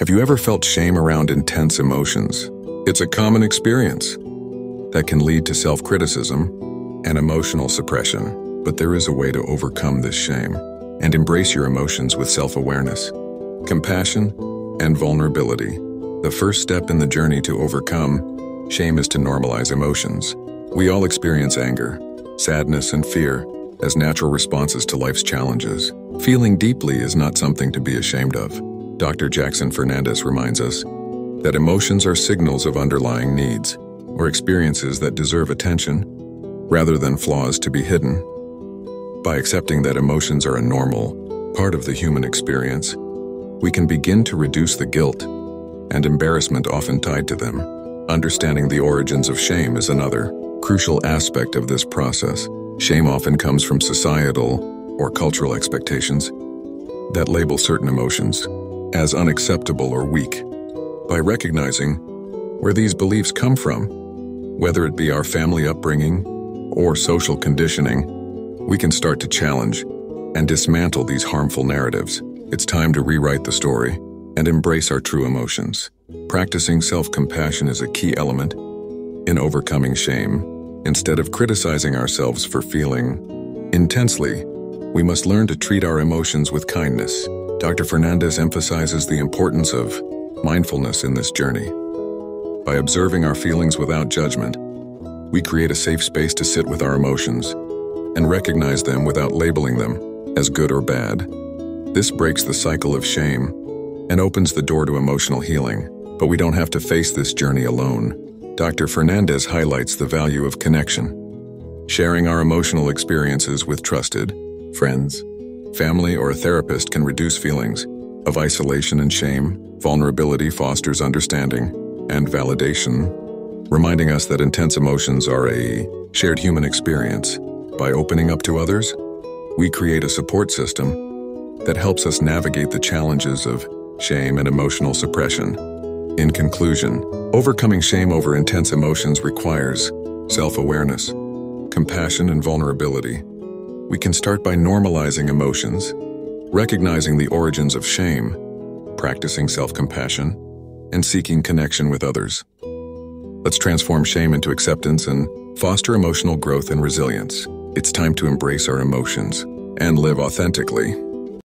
Have you ever felt shame around intense emotions? It's a common experience that can lead to self-criticism and emotional suppression. But there is a way to overcome this shame and embrace your emotions with self-awareness, compassion, and vulnerability. The first step in the journey to overcome shame is to normalize emotions. We all experience anger, sadness, and fear as natural responses to life's challenges. Feeling deeply is not something to be ashamed of. Dr. Jacksan Fernandes reminds us that emotions are signals of underlying needs or experiences that deserve attention rather than flaws to be hidden. By accepting that emotions are a normal part of the human experience, we can begin to reduce the guilt and embarrassment often tied to them. Understanding the origins of shame is another crucial aspect of this process. Shame often comes from societal or cultural expectations that label certain emotions as unacceptable or weak. By recognizing where these beliefs come from, whether it be our family upbringing or social conditioning, we can start to challenge and dismantle these harmful narratives. It's time to rewrite the story and embrace our true emotions. Practicing self-compassion is a key element in overcoming shame. Instead of criticizing ourselves for feeling intensely, we must learn to treat our emotions with kindness. Dr. Fernandes emphasizes the importance of mindfulness in this journey. By observing our feelings without judgment, we create a safe space to sit with our emotions and recognize them without labeling them as good or bad. This breaks the cycle of shame and opens the door to emotional healing. But we don't have to face this journey alone. Dr. Fernandes highlights the value of connection. Sharing our emotional experiences with trusted friends, family, or a therapist can reduce feelings of isolation and shame. Vulnerability fosters understanding and validation, reminding us that intense emotions are a shared human experience. By opening up to others, we create a support system that helps us navigate the challenges of shame and emotional suppression. In conclusion, overcoming shame over intense emotions requires self-awareness, compassion, and vulnerability. We can start by normalizing emotions, recognizing the origins of shame, practicing self-compassion, and seeking connection with others. Let's transform shame into acceptance and foster emotional growth and resilience. It's time to embrace our emotions and live authentically.